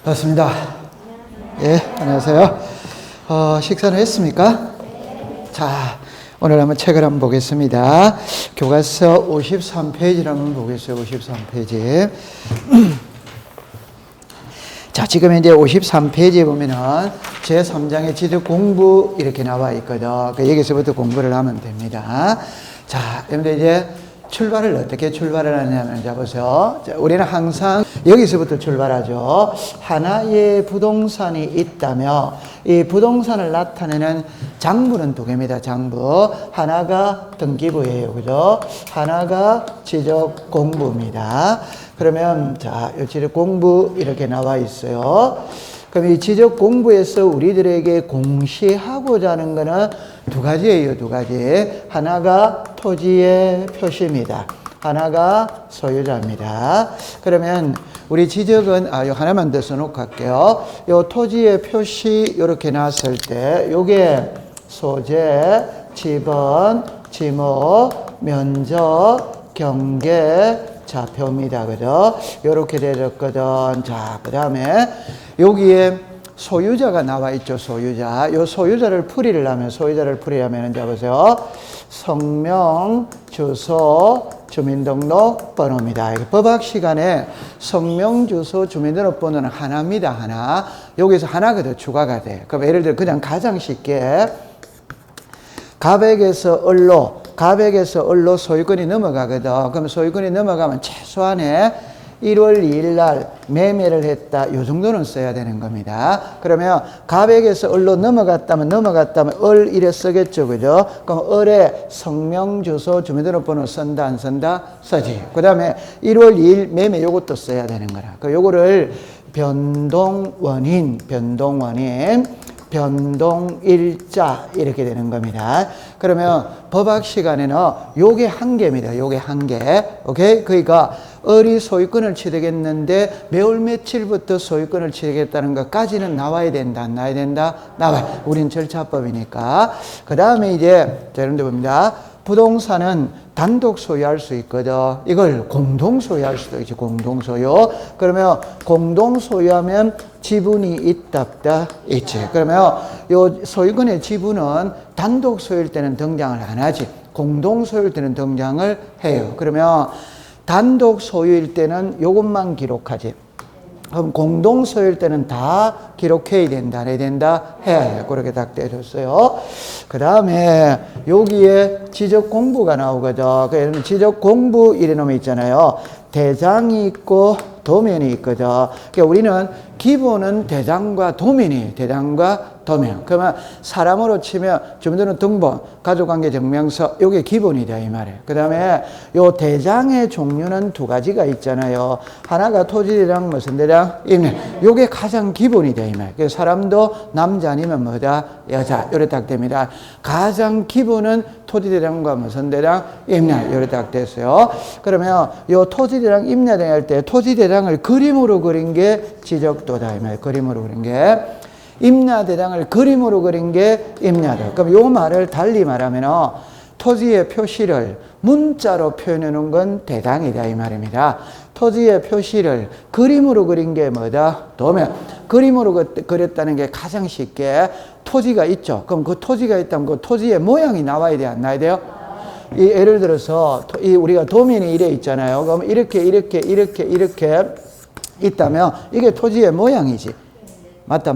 반갑습니다. 예, 안녕하세요. 식사는 했습니까? 자, 오늘 한번 책을 한번 보겠습니다. 교과서 53페이지를 한번 보겠어요. 53페이지. 자, 지금 이제 53페이지에 보면은 제3장의 지적 공부 이렇게 나와 있거든. 여기서부터 공부를 하면 됩니다. 자, 그런데 이제 출발을 어떻게 출발을 하냐면, 자, 보세요. 자, 우리는 항상 여기서부터 출발하죠. 하나의 부동산이 있다며, 이 부동산을 나타내는 장부는 두 개입니다. 장부. 하나가 등기부예요. 그죠? 하나가 지적 공부입니다. 그러면, 자, 이 지적 공부 이렇게 나와 있어요. 그럼 이 지적 공부에서 우리들에게 공시하고자 하는 거는 두 가지예요, 두 가지. 하나가 토지의 표시입니다. 하나가 소유자입니다. 그러면 우리 지적은, 요 하나만 더 써놓고 할게요. 요 토지의 표시 이렇게 놨을 때, 요게 소재, 지번, 지목, 면적, 경계, 좌표입니다. 그죠? 요렇게 되었거든. 자, 그 다음에 여기에 소유자가 나와 있죠. 소유자. 요 소유자를 풀이하면, 이제 보세요. 성명, 주소, 주민등록번호입니다. 법학 시간에 성명, 주소, 주민등록번호는 하나입니다. 하나. 여기서 하나가 더 추가가 돼. 그럼 예를 들어 그냥 가장 쉽게 가백에서 을로 소유권이 넘어가거든. 그럼 소유권이 넘어가면 최소한에 1월 2일 날 매매를 했다. 요 정도는 써야 되는 겁니다. 그러면 가백에서 을로 넘어갔다면 을 이래 쓰겠죠. 그죠? 그럼 을에 성명, 주소, 주민등록번호 쓴다, 안 쓴다? 쓰지. 그 다음에 1월 2일 매매 요것도 써야 되는 거라. 그 요거를 변동원인, 변동일자 이렇게 되는 겁니다. 그러면 법학 시간에는 요게 한 개입니다. 요게 한 개. 오케이? 그러니까 을이 소유권을 취득했는데 매월 며칠부터 소유권을 취득했다는 것까지는 나와야 된다. 안 나와야 된다? 나와요. 우린 절차법이니까. 그 다음에 이제 여러분들 봅니다. 부동산은 단독 소유할 수 있거든. 이걸 공동 소유할 수도 있지. 공동 소유. 그러면 공동 소유하면 지분이 있다 없다 있지. 그러면 요 소유권의 지분은 단독 소유일 때는 등장을 안 하지. 공동 소유일 때는 등장을 해요. 그러면 단독 소유일 때는 요것만 기록하지. 그럼 공동 소유일 때는 다 기록해야 된다, 안 해야 된다? 해야 해. 그렇게 딱 떼줬어요. 그 다음에 여기에 지적 공부가 나오거든. 그래서 지적 공부 이래 놓으면 있잖아요. 대장이 있고 도면이 있거든. 그러니까 우리는 기본은 대장과 도면이에요. 대장과 도면. 그러면 사람으로 치면 주민등록등본, 가족관계증명서, 요게 기본이다 이 말이에요. 그 다음에 요 대장의 종류는 두 가지가 있잖아요. 하나가 토지대장, 무슨 대장, 임대. 요게 가장 기본이다 이 말이에요. 그래서 사람도 남자 아니면 뭐다? 여자. 요래 딱 됩니다. 가장 기본은 토지대장과 무슨 대장, 임대. 요래 딱 됐어요. 그러면 요 토지대장, 임대장 할 때 토지대장을 그림으로 그린 게 지적도다 이 말이에요. 그림으로 그린 게. 임야대장을 그림으로 그린 게 임야도. 그럼 요 말을 달리 말하면 토지의 표시를 문자로 표현해 놓은 건 대장이다 이 말입니다. 토지의 표시를 그림으로 그린 게 뭐다? 도면. 그림으로 그렸다는 게 가장 쉽게 토지가 있죠. 그럼 그 토지가 있다면 그 토지의 모양이 나와야 돼, 안 나와야 돼요? 예를 들어서 우리가 도면이 이래 있잖아요. 그럼 이렇게 있다면 이게 토지의 모양이지. 맞다.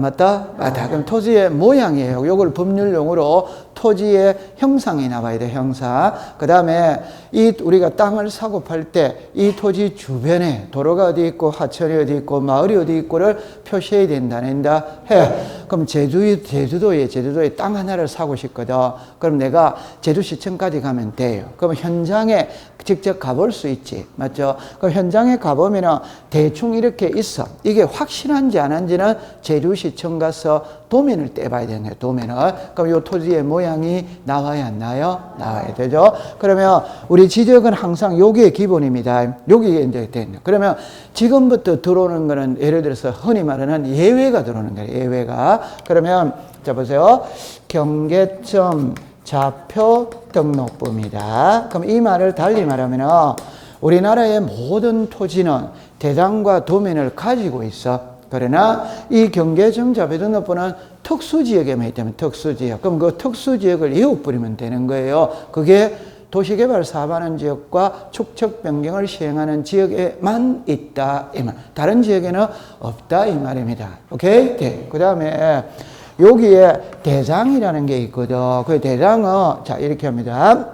그럼 토지의 모양이에요. 요걸 법률용어로 토지의 형상이 나와야 돼, 형상. 그 다음에 우리가 땅을 사고 팔 때 이 토지 주변에 도로가 어디 있고, 하천이 어디 있고, 마을이 어디 있고를 표시해야 된다, 해. 그럼 제주도에 땅 하나를 사고 싶거든. 그럼 내가 제주시청까지 가면 돼요. 그럼 현장에 직접 가볼 수 있지. 맞죠? 그럼 현장에 가보면 대충 이렇게 있어. 이게 확실한지 안 한지는 제주시청 가서 도면을 떼봐야 되는 거예요. 도면을. 그럼 이 토지의 모양이 나와야 안 나와요? 나와야 되죠. 그러면 우리 지적은 항상 요게 기본입니다. 여기에 이제 됐네. 그러면 지금부터 들어오는 거는 예를 들어서 흔히 말하는 예외가 들어오는 거예요. 예외가. 그러면 자 보세요. 경계점 좌표 등록부입니다. 그럼 이 말을 달리 말하면 우리나라의 모든 토지는 대장과 도면을 가지고 있어. 그러나 이 경계점자 배등록부는 특수지역에만 있다면 특수지역. 그럼 그 특수지역을 이웃부리면 되는 거예요. 그게 도시개발 사업하는 지역과 축척 변경을 시행하는 지역에만 있다. 이 말. 다른 지역에는 없다. 이 말입니다. 오케이? 네. 그 다음에 여기에 대장이라는 게 있거든. 그 대장은 자, 이렇게 합니다.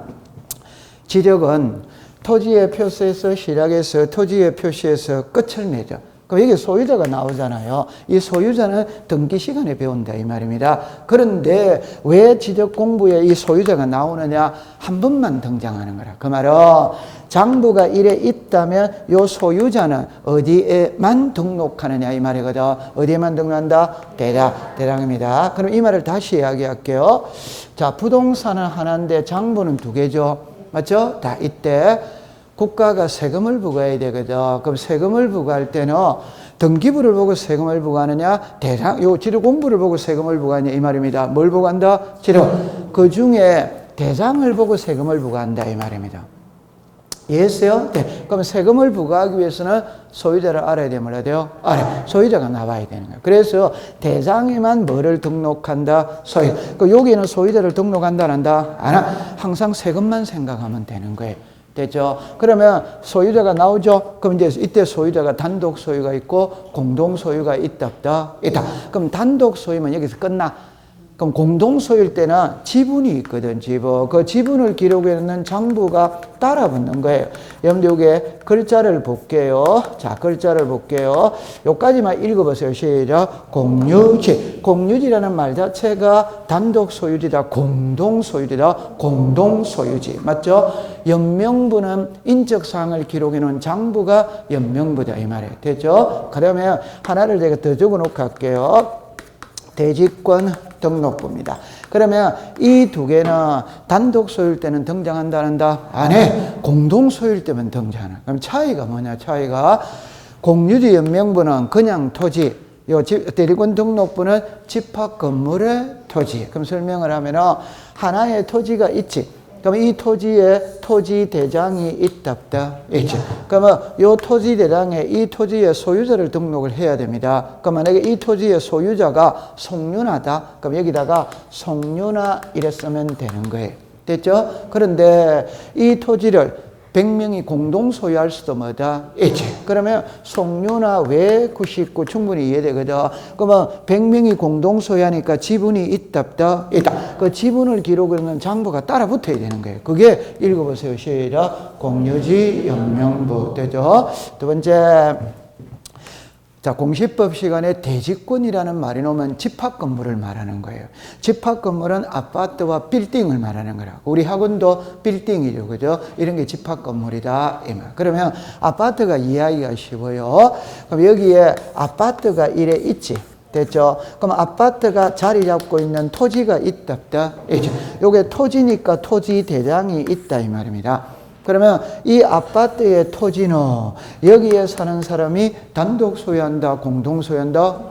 지적은 토지의 표시에서 시작해서 토지의 표시에서 끝을 맺어. 그럼 여기 소유자가 나오잖아요. 이 소유자는 등기 시간에 배운다 이 말입니다. 그런데 왜 지적 공부에 이 소유자가 나오느냐? 한 번만 등장하는 거라. 그 말은 장부가 이래 있다면 이 소유자는 어디에만 등록하느냐 이 말이거든. 어디에만 등록한다? 대장입니다. 그럼 이 말을 다시 이야기할게요. 자, 부동산은 하나인데 장부는 두 개죠. 맞죠? 다 이때 국가가 세금을 부과해야 되거든. 그럼 세금을 부과할 때는 등기부를 보고 세금을 부과하느냐, 요 지료 공부를 보고 세금을 부과하느냐 이 말입니다. 뭘 부과한다? 지료. 그 중에 대장을 보고 세금을 부과한다 이 말입니다. 이해했어요? 네. 그럼 세금을 부과하기 위해서는 소유자를 알아야 되면 뭐라 돼요? 소유자가 나와야 되는 거예요. 그래서 대장에만 뭐를 등록한다? 소유. 그 여기는 소유자를 등록한다, 안 한다? 안 하. 항상 세금만 생각하면 되는 거예요. 됐죠? 그러면 소유자가 나오죠? 그럼 이제 이때 소유자가 단독 소유가 있고 공동 소유가 있다, 없다? 있다. 그럼 단독 소유면 여기서 끝나. 그럼 공동 소유일 때는 지분이 있거든, 지분. 그 지분을 기록해 놓는 장부가 따라 붙는 거예요. 여러분들 여기 글자를 볼게요. 자, 글자를 볼게요. 요까지만 읽어보세요. 시작. 공유지. 공유지라는 말 자체가 단독 소유지다, 공동 소유지다, 공동 소유지. 맞죠? 연명부는 인적 사항을 기록해 놓은 장부가 연명부다, 이 말이에요. 됐죠? 그러면 하나를 제가 더 적어 놓고 할게요. 대지권 등록부입니다. 그러면 이 두 개는 단독 소유일 때는 등장한다, 안 한다? 안 해. 공동 소유일 때만 등장하는. 그럼 차이가 뭐냐? 차이가 공유지 연명부는 그냥 토지, 요 대리권 등록부는 집합 건물의 토지. 그럼 설명을 하면은 하나의 토지가 있지. 그럼 이 토지에 토지 대장이 있다, 없다? 있죠. 그러면 이 토지 대장에 이 토지의 소유자를 등록을 해야 됩니다. 그럼 만약에 이 토지의 소유자가 송윤아다. 그럼 여기다가 송윤아 이랬으면 되는 거예요. 됐죠? 그런데 이 토지를 100명이 공동 소유할 수도 뭐다? 있지. 그러면 송윤아 외 99 충분히 이해되거든. 그러면 100명이 공동 소유하니까 지분이 있다, 없다? 있다. 그 지분을 기록하는 장부가 따라 붙어야 되는 거예요. 그게 읽어보세요. 시작. 공유지 연명부. 되죠? 두 번째. 자, 공시법 시간에 대지권이라는 말이 나오면 집합 건물을 말하는 거예요. 집합 건물은 아파트와 빌딩을 말하는 거라고. 우리 학원도 빌딩이죠. 그죠? 이런 게 집합 건물이다. 이 말. 그러면 아파트가 이해하기가 쉬워요. 그럼 여기에 아파트가 이래 있지. 됐죠? 그럼 아파트가 자리 잡고 있는 토지가 있다, 없다? 있죠. 요게 토지니까 토지 대장이 있다, 이 말입니다. 그러면 이 아파트의 토지는 여기에 사는 사람이 단독 소유한다, 공동 소유한다?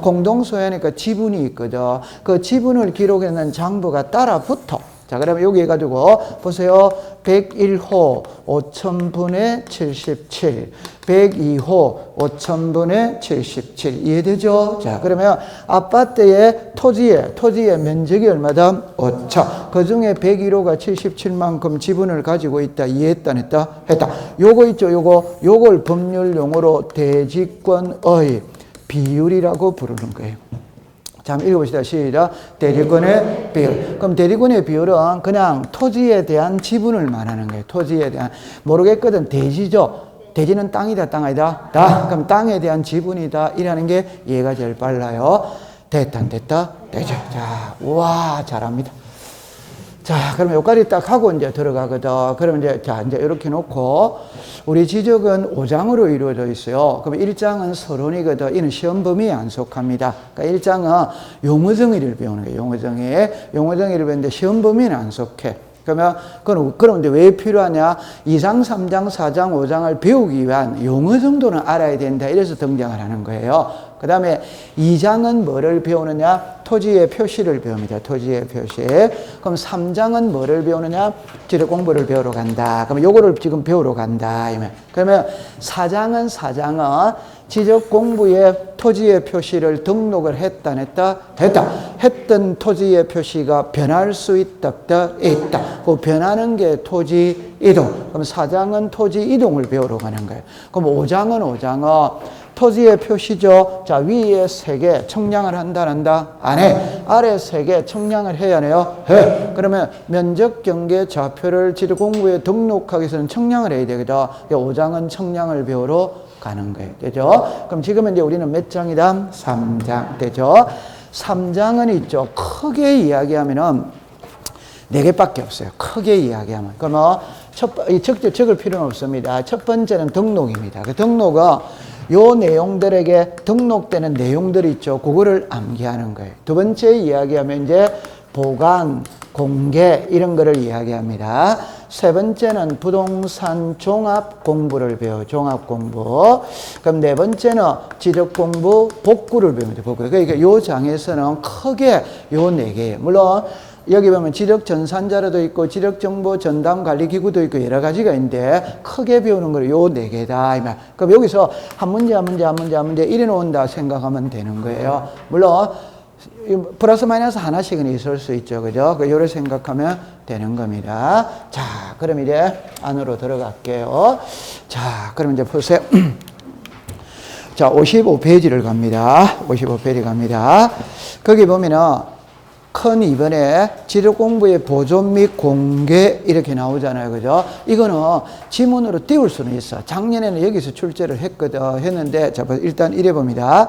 공동 소유하니까 지분이 있거든. 그 지분을 기록해놓은 장부가 따라 붙어. 자, 그러면 여기 해가지고 보세요. 101호 5000분의 77, 102호 5000분의 77. 이해되죠? 자, 그러면 아파트의 토지의 면적이 얼마다? 5천. 그 중에 101호가 77만큼 지분을 가지고 있다. 이해했다, 안 했다? 했다. 요거 있죠? 요걸 법률 용어로 대지권의 비율이라고 부르는 거예요. 자, 한번 읽어봅시다. 시작. 대리권의 비율. 그럼 대리권의 비율은 그냥 토지에 대한 지분을 말하는 거예요. 토지에 대한. 모르겠거든. 대지죠. 대지는 땅이다, 땅 아니다? 그럼 땅에 대한 지분이다. 이라는 게 이해가 제일 빨라요. 됐다, 안 됐다? 되죠. 자, 우와, 잘합니다. 자, 그러면 여기까지 딱 하고 이제 들어가거든. 그러면 이제, 자, 이제 이렇게 놓고, 우리 지적은 5장으로 이루어져 있어요. 그럼 1장은 서론이거든. 이는 시험 범위에 안 속합니다. 그러니까 1장은 용어정의를 배우는 거예요. 용어정의를 배우는데 시험 범위는 안 속해. 그러면, 그럼 이제 왜 필요하냐? 2장, 3장, 4장, 5장을 배우기 위한 용어 정도는 알아야 된다. 이래서 등장을 하는 거예요. 그 다음에 2장은 뭐를 배우느냐? 토지의 표시를 배웁니다. 토지의 표시. 그럼 3장은 뭐를 배우느냐? 지적 공부를 배우러 간다. 그럼 요거를 지금 배우러 간다. 그러면 4장은 지적 공부에 토지의 표시를 등록을 했다, 안 했다? 했다. 했던 토지의 표시가 변할 수 있다, 있다. 그 변하는 게 토지 이동. 그럼 4장은 토지 이동을 배우러 가는 거예요. 그럼 5장은 토지의 표시죠. 자, 위에 3개 청량을 한다, 안 한다? 안 해. 아래 3개 청량을 해야 해요? 해. 그러면 면적 경계 좌표를 지적 공부에 등록하기 위해서는 청량을 해야 되거든. 5장은 청량을 배우러 가는 거예요. 되죠? 그럼 지금은 이제 우리는 몇 장이다? 3장. 되죠? 3장은 있죠. 크게 이야기하면은 4개밖에 없어요. 크게 이야기하면. 그러면 직접 적을 필요는 없습니다. 첫 번째는 등록입니다. 그 등록은 요 내용들에게 등록되는 내용들이 있죠. 그거를 암기하는 거예요. 두 번째 이야기하면 이제 보관, 공개 이런 거를 이야기합니다. 세 번째는 부동산 종합 공부를 배워요. 종합 공부. 그럼 네 번째는 지적 공부 복구를 배웁니다. 복구. 그러니까 요 장에서는 크게 요 4개예요. 물론 여기 보면 지적 전산자료도 있고 지적 정보 전담 관리 기구도 있고 여러 가지가 있는데 크게 배우는 거 요 4개다. 그럼 여기서 한 문제 이래 놓은다 생각하면 되는 거예요. 물론 플러스 마이너스 하나씩은 있을 수 있죠. 그죠? 요를 생각하면 되는 겁니다. 자, 그럼 이제 안으로 들어갈게요. 자, 그럼 이제 보세요. 자, 55페이지를 갑니다. 55페이지 갑니다. 거기 보면은 큰 2번에 지적 공부의 보존 및 공개 이렇게 나오잖아요. 그죠? 이거는 지문으로 띄울 수는 있어. 작년에는 여기서 출제를 했는데, 자, 일단 이래 봅니다.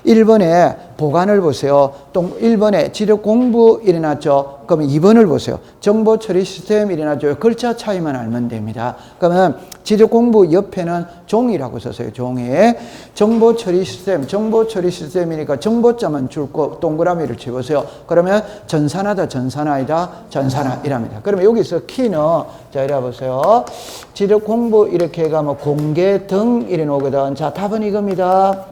1번에 보관을 보세요. 또 1번에 지적 공부 일어났죠. 그러면 2번을 보세요. 정보 처리 시스템 일어났죠. 글자 차이만 알면 됩니다. 그러면 지적 공부 옆에는 종이라고 썼어요. 종이. 정보 처리 시스템이니까 정보자만 줄고 동그라미를 쳐보세요. 그러면 전산하다, 전산아이다, 전산아 이랍니다. 그러면 여기서 키는 자, 이래 보세요. 지적 공부 이렇게 해가 뭐 공개 등 이래 놓거든. 자, 답은 이겁니다.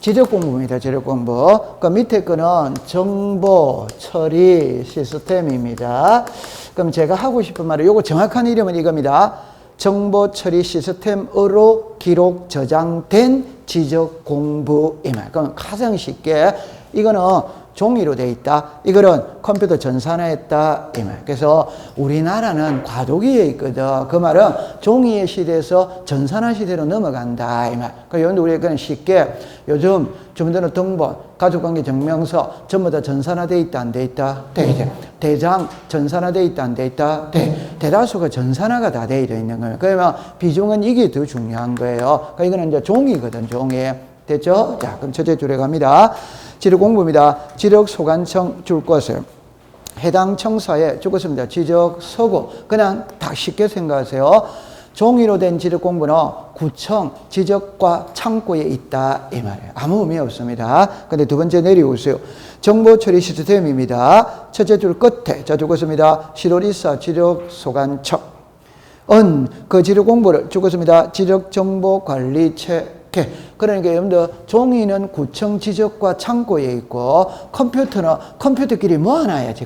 지적 공부입니다. 지적 공부. 그 밑에 거는 정보 처리 시스템입니다. 그럼 제가 하고 싶은 말은 요거 정확한 이름은 이겁니다. 정보 처리 시스템으로 기록 저장된 지적 공부이말. 그럼 가장 쉽게 이거는 종이로 돼 있다. 이거는 컴퓨터 전산화했다. 이 말. 그래서 우리나라는 과도기에 있거든. 그 말은 종이의 시대에서 전산화 시대로 넘어간다. 이 말. 그러니까 우리가 쉽게 요즘 주민등록 등본, 가족관계 증명서 전부 다 전산화돼 있다, 안 돼 있다? 돼 있다. 대장 전산화돼 있다, 안 돼 있다? 대다수가 전산화가 다 돼 있는 거예요. 그러면 비중은 이게 더 중요한 거예요. 그러니까 이거는 이제 종이거든, 종이. 됐죠? 자, 그럼 첫째 줄에 갑니다. 지적 공부입니다. 지적 소관청 줄 것을 해당 청사에 적었습니다. 지적 서고. 그냥 다 쉽게 생각하세요. 종이로 된 지적 공부는 구청 지적과 창고에 있다 이 말이에요. 아무 의미 없습니다. 근데 두 번째 내려오세요. 정보 처리 시스템입니다. 첫째 줄 끝에 자 적었습니다. 시도리사 지적 소관청. 그 지적 공부를 적었습니다. 지적 정보 관리 그러니까 여러분들 종이는 구청 지적과 창고에 있고 컴퓨터는 컴퓨터끼리 모아놔야지.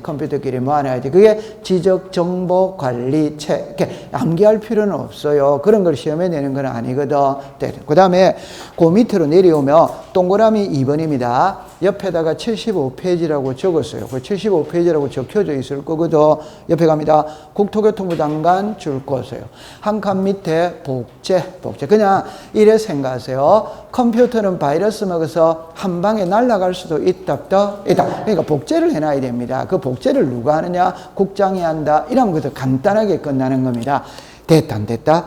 그게 지적 정보 관리 체계. 암기할 필요는 없어요. 그런 걸 시험에 내는 건 아니거든. 그 다음에 그 밑으로 내려오면 동그라미 2번입니다. 옆에다가 75페이지라고 적었어요. 그 75페이지라고 적혀져 있을 거거든. 옆에 갑니다. 국토교통부 장관 줄 거세요. 한 칸 밑에 복제. 그냥 이래 생각하세요. 컴퓨터는 바이러스 먹어서 한 방에 날아갈 수도 있다. 그러니까 복제를 해놔야 됩니다. 그 복제를 누가 하느냐? 국장이 한다. 이런 것도 간단하게 끝나는 겁니다. 됐다, 안 됐다?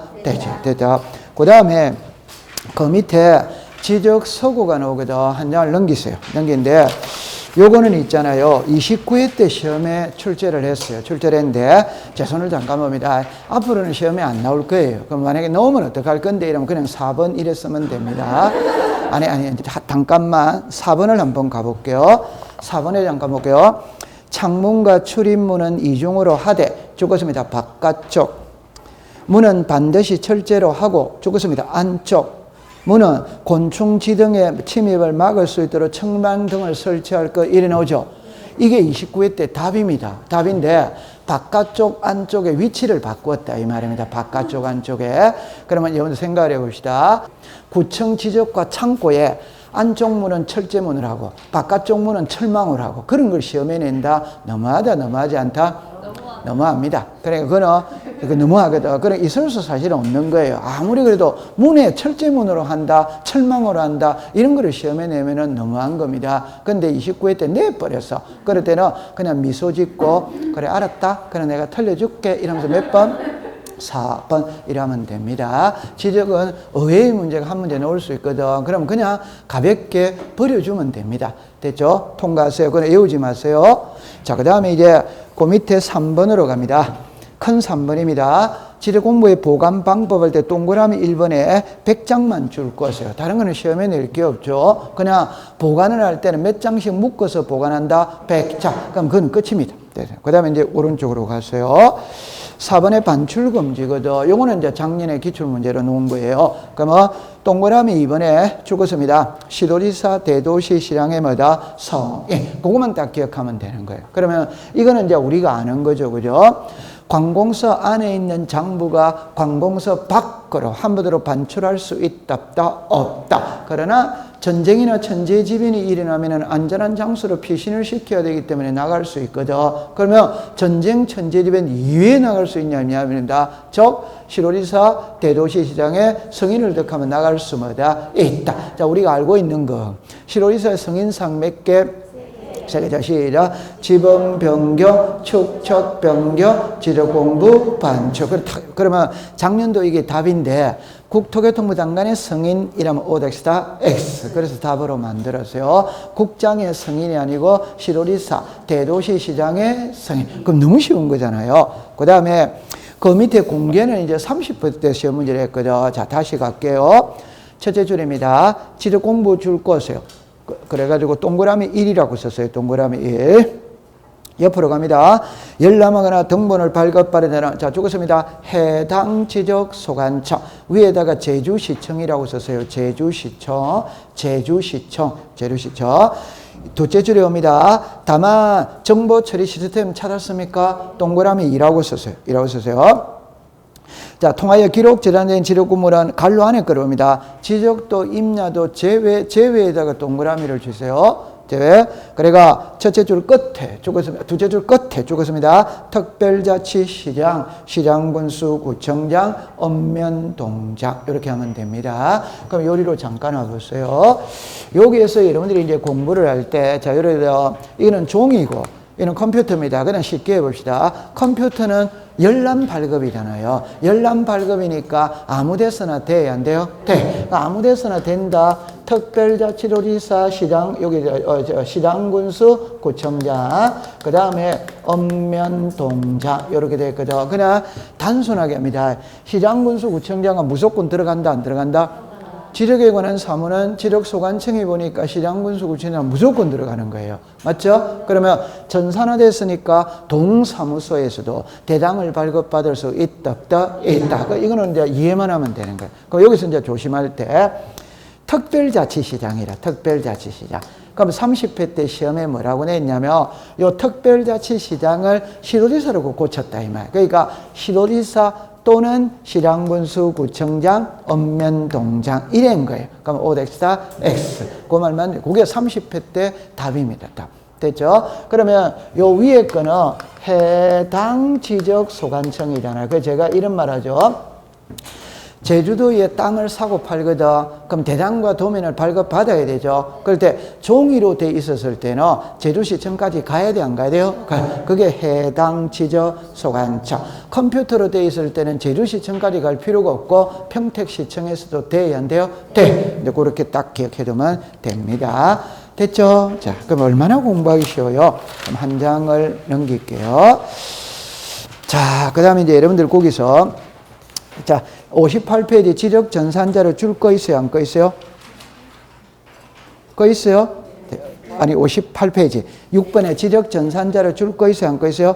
됐다. 그 다음에 그 밑에 지적 서고가 나오거든. 한 장을 넘기세요. 넘기는데 요거는 있잖아요. 29회 때 시험에 출제를 했어요. 출제를 했는데 제 손을 잠깐 봅니다. 앞으로는 시험에 안 나올 거예요. 그럼 만약에 나오면 어떡할 건데 이러면 그냥 4번 이래 쓰면 됩니다. 아니 잠깐만 4번을 한번 가볼게요. 4번에 잠깐 볼게요. 창문과 출입문은 이중으로 하되 적었습니다. 바깥쪽 문은 반드시 철제로 하고 적었습니다. 안쪽 문은 곤충지 등의 침입을 막을 수 있도록 청방 등을 설치할 것 이래 나오죠. 이게 29회 때 답입니다. 답인데 바깥쪽 안쪽의 위치를 바꾸었다 이 말입니다. 바깥쪽 안쪽에. 그러면 여러분들 생각을 해봅시다. 구청 지적과 창고에 안쪽 문은 철제문을 하고 바깥쪽 문은 철망을 하고 그런 걸 시험에 낸다. 너무하다 너무하지 않다? 너무합니다. 그러니까 그거는 너무하거든. 그래 있을 수 사실은 없는 거예요. 아무리 그래도 문에 철제문으로 한다, 철망으로 한다 이런 거를 시험에 내면은 너무한 겁니다. 근데 29회 때 내버렸어. 그럴 때는 그냥 미소 짓고 그래 알았다. 그래 내가 틀려줄게 이러면서 몇 번? 4번 이라면 됩니다. 지적은 의외의 문제가 한 문제 나올 수 있거든. 그럼 그냥 가볍게 버려주면 됩니다. 됐죠? 통과하세요. 그럼 외우지 마세요. 자, 그 다음에 이제 그 밑에 3번으로 갑니다. 큰 3번입니다. 지적 공부의 보관 방법할 때 동그라미 1번에 100장만 줄 것이에요. 다른 거는 시험에 낼 게 없죠. 그냥 보관을 할 때는 몇 장씩 묶어서 보관한다. 100장. 그럼 그건 끝입니다. 그 다음에 이제 오른쪽으로 가세요. 4번의 반출금지거든. 요거는 이제 작년에 기출문제로 놓은 거예요. 그러면 동그라미 2번에 죽었습니다. 시도지사 대도시 시장의 뭐다? 성. 예, 그것만 딱 기억하면 되는 거예요. 그러면 이거는 이제 우리가 아는 거죠. 그죠? 관공서 안에 있는 장부가 관공서 밖으로 함부로 반출할 수 있다, 없다. 그러나 전쟁이나 천재지변이 일어나면 안전한 장소로 피신을 시켜야 되기 때문에 나갈 수 있거든. 그러면 전쟁, 천재지변 이외에 나갈 수 있냐면다. 즉 시도지사 대도시시장에 승인을 득하면 나갈 수 뭐다? 있다. 자, 우리가 알고 있는 거. 시도지사 승인상 몇 개? 세계자 시작. 지번 변경, 축척 변경, 지적 공부 반축. 그러면 작년도 이게 답인데 국토교통부 장관의 승인이라면 오덱스다 X. 그래서 답으로 만들었어요. 국장의 승인이 아니고 시도지사, 대도시시장의 승인. 그럼 너무 쉬운 거잖아요. 그 다음에 그 밑에 공개는 이제 30분 시험 문제를 했거든. 자, 다시 갈게요. 첫째 줄입니다. 지적 공부 줄 것이에요. 그래가지고 동그라미 1이라고 썼어요. 동그라미 1. 옆으로 갑니다. 열람하거나 등본을 발급받으면 자, 죽었습니다. 해당 지적 소관청. 위에다가 제주시청이라고 썼어요. 제주시청. 둘째 줄에 옵니다. 다만 정보 처리 시스템 찾았습니까? 동그라미 2라고 썼어요. 자, 통하여 기록 저장된 지적 구물은 갈로 안에 끌어옵니다. 지적도 임야도 제외에다가 동그라미를 주세요. 제외. 그래가 첫째 줄 끝에 죽었습니다. 둘째 줄 끝에 죽었습니다. 특별자치시장, 시장군수, 구청장, 읍면동장 이렇게 하면 됩니다. 그럼 요리로 잠깐 와보세요. 여기에서 여러분들이 이제 공부를 할 때, 자, 예를 들어 이거는 종이고 이거는 컴퓨터입니다. 그냥 쉽게 해봅시다. 컴퓨터는 열람 발급이잖아요. 열람 발급이니까 아무 데서나 돼, 안 돼요? 돼. 아무 데서나 된다. 특별자치도지사, 시장, 여기 시장군수, 구청장, 그 다음에 읍면동장 이렇게 돼 있거든. 그냥 단순하게 합니다. 시장군수, 구청장은 무조건 들어간다, 안 들어간다? 지적에 관한 사무는 지적소관청이 보니까 시장군수, 구청장 무조건 들어가는 거예요. 맞죠? 그러면 전산화됐으니까 동사무소에서도 대장을 발급받을 수 있다, 없다? 있다. 이거는 이제 이해만 하면 되는 거예요. 그럼 여기서 이제 조심할 때 특별자치시장이라, 특별자치시장. 그럼 30회 때 시험에 뭐라고 냈냐면 요 특별자치시장을 시도지사로 고쳤다 이 말. 그러니까 시도지사 또는 시장군수, 구청장, 읍면동장 이런 거예요. 그럼 오덱스다 X. 그 말만 그게 30회 때 답입니다. 답. 됐죠? 그러면 요 위에 거는 해당 지적 소관청이잖아요. 그래서 제가 이런 말 하죠. 제주도에 땅을 사고 팔거든. 그럼 대장과 도면을 발급받아야 되죠. 그럴 때 종이로 돼 있었을 때는 제주시청까지 가야 돼, 안 가야 돼요? 그게 해당 지적 소관청. 컴퓨터로 돼 있을 때는 제주시청까지 갈 필요가 없고 평택시청에서도 돼야 안 돼요? 돼. 근데 그렇게 딱 기억해두면 됩니다. 됐죠? 자, 그럼 얼마나 공부하기 쉬워요? 그럼 한 장을 넘길게요. 자, 그 다음에 이제 여러분들 거기서 자, 58페이지 지적 전산자를 줄 거 있어요? 안 거 있어요? 거 있어요? 아니, 58페이지. 6번에 지적 전산자를 줄 거 있어요? 안 거 있어요?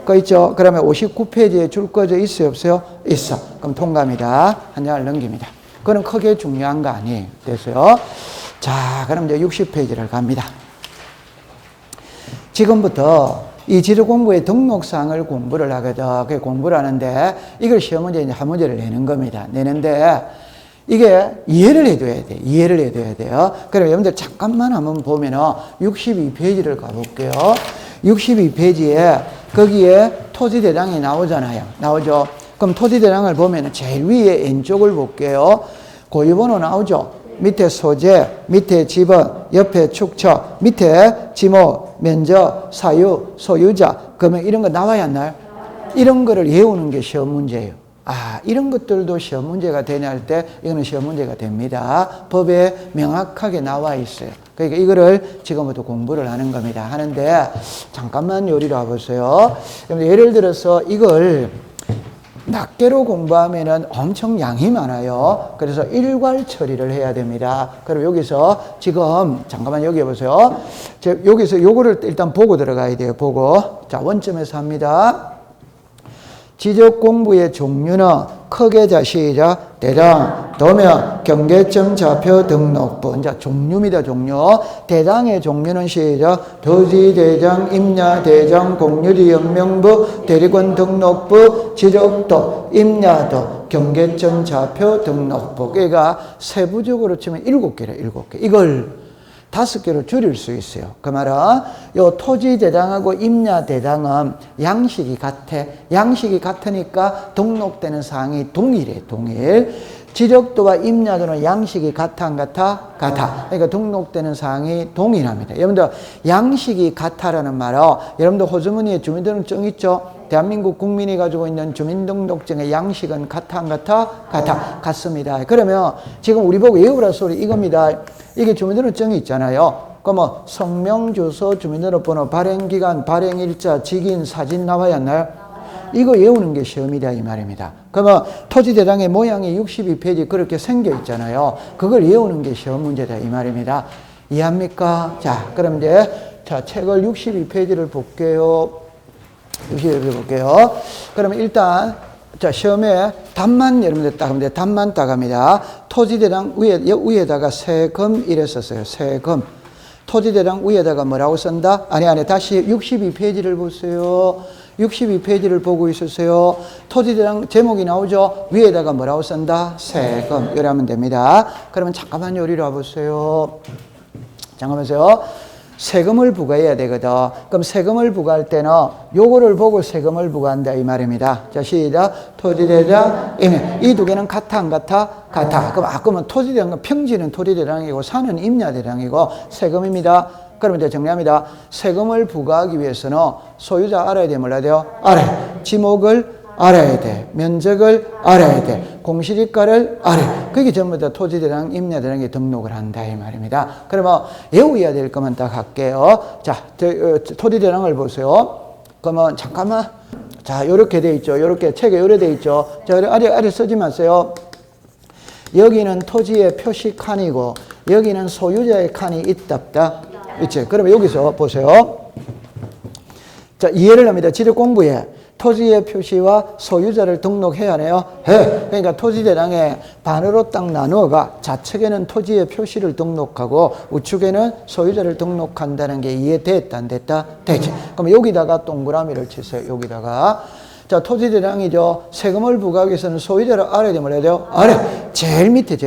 거 있죠? 그러면 59페이지에 줄 거 있어요? 없어요? 있어. 그럼 통과합니다. 한 장을 넘깁니다. 그건 크게 중요한 거 아니에요. 됐어요? 자, 그럼 이제 60페이지를 갑니다. 지금부터 이 지도공부의 등록사항을 공부를 하거든. 그 공부를 하는데 이걸 시험 문제 이제 한 문제를 내는 겁니다. 내는데 이게 이해를 해둬야 돼. 이해를 해둬야 돼요. 그럼 여러분들 잠깐만 한번 보면은 62페이지를 가볼게요. 62페이지에 거기에 토지대장이 나오잖아요. 나오죠. 그럼 토지대장을 보면은 제일 위에 왼쪽을 볼게요. 고유번호 나오죠. 밑에 소재, 밑에 지번, 옆에 축처, 밑에 지목, 면적, 사유, 소유자, 금액 이런 거 나와야 안 나요? 이런 거를 외우는 게 시험 문제예요. 아, 이런 것들도 시험 문제가 되냐 할 때 이거는 시험 문제가 됩니다. 법에 명확하게 나와 있어요. 그러니까 이거를 지금부터 공부를 하는 겁니다. 하는데 잠깐만 요리로 와보세요. 예를 들어서 이걸 낱개로 공부하면은 엄청 양이 많아요. 그래서 일괄 처리를 해야 됩니다. 그럼 여기서 지금 잠깐만 여기 보세요. 여기서 요거를 일단 보고 들어가야 돼요. 보고. 자, 원점에서 합니다. 지적 공부의 종류는 크게 시작, 대장, 도면, 경계점, 좌표, 등록부. 이제 종류입니다, 종류. 대장의 종류는 시작, 토지 대장, 임야 대장, 공유지 연명부, 대리권 등록부, 지적도, 임야도, 경계점, 좌표, 등록부. 그러니까 세부적으로 치면 7개래, 7개. 이걸 5개로 줄일 수 있어요. 그 말은 요 토지 대장하고 임야 대장은 양식이 같아. 양식이 같으니까 등록되는 사항이 동일해. 동일. 지적도와 임야도는 양식이 같아 안 같아? 같아. 그러니까 등록되는 사항이 동일합니다. 여러분들 양식이 같아라는 말은 여러분들 호주머니에 주민등록증 있죠? 대한민국 국민이 가지고 있는 주민등록증의 양식은 같아 안 같아? 같아. 같습니다. 그러면 지금 우리 보고 외우라 소리 이겁니다. 이게 주민등록증이 있잖아요. 그러면 성명, 주소, 주민등록번호, 발행기간, 발행일자, 직인, 사진 나와야 하나요? 이거 외우는 게 시험이다 이 말입니다. 그러면 토지대장의 모양이 62페이지 그렇게 생겨 있잖아요. 그걸 외우는 게 시험 문제다 이 말입니다. 이해합니까? 자, 그럼 이제 책을 62페이지를 볼게요. 62페이지 볼게요. 그러면 일단 시험에 답만 여러분들 딱 하면 돼. 답만 딱 합니다. 토지대장 위에다가 세금 이래 썼어요. 세금. 토지대장 위에다가 뭐라고 쓴다? 아니, 다시 62페이지를 보세요. 62페이지를 보고 있으세요. 토지대장 제목이 나오죠? 위에다가 뭐라고 쓴다? 세금. 이러면 됩니다. 그러면 잠깐만 요리로 와보세요. 잠깐만 보세요. 세금을 부과해야 되거든. 그럼 세금을 부과할 때는 요거를 보고 세금을 부과한다 이 말입니다. 자, 시작. 토지대장, 임야. 이 두 개는 같아 안 같아? 같아. 그러면 토지대장은 평지는 토지대장이고 산은 임야대장이고 세금입니다. 그러면 이제 정리합니다. 세금을 부과하기 위해서는 소유자 알아야 돼, 몰라야 돼요? 알아요. 지목을 알아야 돼. 면적을 알아야 돼. 공시지가를 알아야 돼. 그게 전부 다 토지대장, 임야대장에 등록을 한다 이 말입니다. 그러면 외워야 될 것만 딱 할게요. 자, 토지대장을 보세요. 그러면 잠깐만. 자, 요렇게 돼 있죠. 요렇게 책에 요래 돼 있죠. 자, 아래 쓰지 마세요. 여기는 토지의 표시 칸이고 여기는 소유자의 칸이 있다 없다? 있지. 그러면 여기서 보세요. 자, 이해를 합니다. 지적 공부에 토지의 표시와 소유자를 등록해야 하네요. 해. 그러니까 토지대장에 반으로 딱 나누어가 좌측에는 토지의 표시를 등록하고 우측에는 소유자를 등록한다는 게 이해됐다 안 됐다? 되지. 그럼 여기다가 동그라미를 치세요. 여기다가. 자, 토지대장이죠. 세금을 부과하기 위해서는 소유자를 알아야 되면 해야 돼요? 알아요. 제일 밑에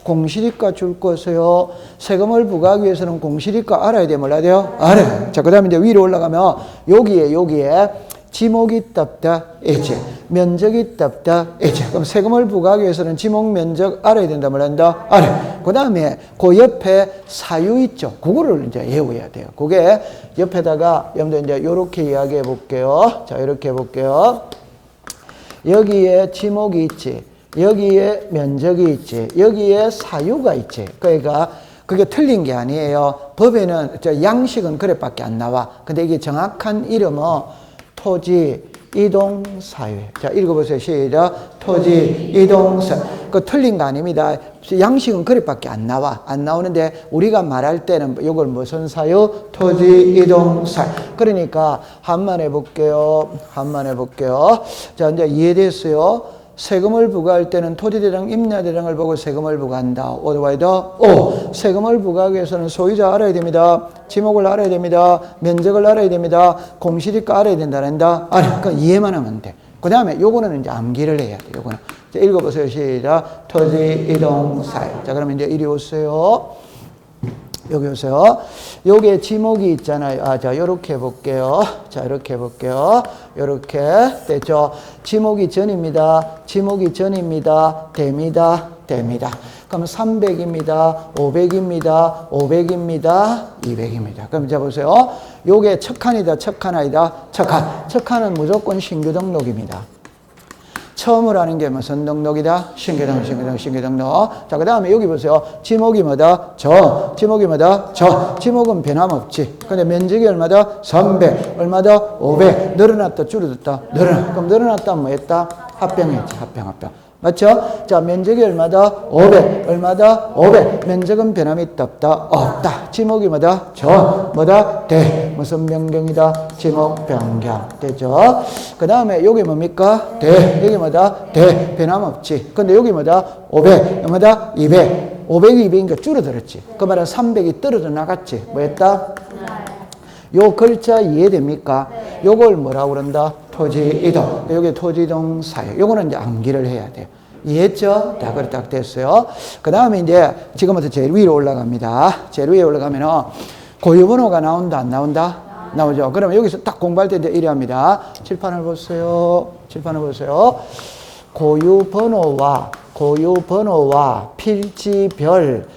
공시지가 줄 것이요. 세금을 부과하기 위해서는 공시지가 알아야 되면 해야 돼요? 알아요. 자, 그 다음에 이제 위로 올라가면 여기에 지목이 있다 없다? 있지. 면적이 있다 없다? 있지. 그럼 세금을 부과하기 위해서는 지목, 면적 알아야 된다 말한다? 알아요. 그 다음에 그 옆에 사유 있죠. 그거를 이제 외워야 돼요. 그게 옆에다가 여러분들 이제 요렇게 이야기해 볼게요. 자, 이렇게 해 볼게요. 여기에 지목이 있지. 여기에 면적이 있지. 여기에 사유가 있지. 그러니까 그게 틀린 게 아니에요. 법에는 양식은 그래밖에 안 나와. 근데 이게 정확한 이름은 토지 이동 사유. 자, 읽어보세요. 시작. 토지 이동 사유. 그 틀린 거 아닙니다. 양식은 그릇밖에 안 나와. 안 나오는데 우리가 말할 때는 이걸 무슨 사유? 토지 이동 사유. 그러니까 한번 해볼게요. 자, 이제 이해됐어요. 세금을 부과할 때는 토지대장, 임야대장을 보고 세금을 부과한다. 어드바이더 O. 세금을 부과하기 위해서는 소유자 알아야 됩니다. 지목을 알아야 됩니다. 면적을 알아야 됩니다. 공시지가 알아야 된다. 그러니까 이해만 하면 돼. 그 다음에 요거는 이제 암기를 해야 돼. 요거는. 자, 읽어보세요. 시작. 토지 이동 사유. 자, 그러면 이제 이리 오세요. 여기 오세요. 요게 지목이 있잖아요. 자, 요렇게 볼게요. 자, 이렇게 볼게요. 요렇게. 됐죠? 지목이 전입니다. 지목이 전입니다. 됩니다. 그럼 300입니다. 500입니다. 500입니다. 200입니다. 그럼 자, 보세요. 요게 척한이다. 척한아이다. 척한은 무조건 신규 등록입니다. 처음으로 하는 게 무슨 등록이다? 신규 등록. 자, 그 다음에 여기 보세요. 지목이 뭐다? 지목이 뭐다? 지목은 변함없지. 근데 면적이 얼마다? 300. 얼마다? 500. 늘어났다, 줄어들었다? 그럼 늘어났다, 뭐 했다? 합병했지, 합병. 맞죠? 자, 면적이 얼마다? 500. 얼마다? 500. 면적은 변함이 있다, 없다. 지목이 뭐다? 뭐다? 돼. 무슨 변경이다? 지목 변경. 되죠? 그 다음에 여기 뭡니까? 돼. 여기 뭐다? 돼. 변함없지. 근데 여기 뭐다? 500. 뭐다? 200. 500이 200이니까 줄어들었지. 그 말은 300이 떨어져 나갔지. 뭐 했다? 요 글자 이해됩니까? 요걸 뭐라고 그런다? 토지이동. 여기 토지이동 사유. 요거는 이제 암기를 해야 돼요. 이해했죠? 다 그래 딱 됐어요. 그 다음에 이제 지금부터 제일 위로 올라갑니다. 제일 위에 올라가면 고유번호가 나온다, 안 나온다? 나오죠. 그러면 여기서 딱 공부할 때 이제 이래 합니다. 칠판을 보세요. 고유번호와 필지별,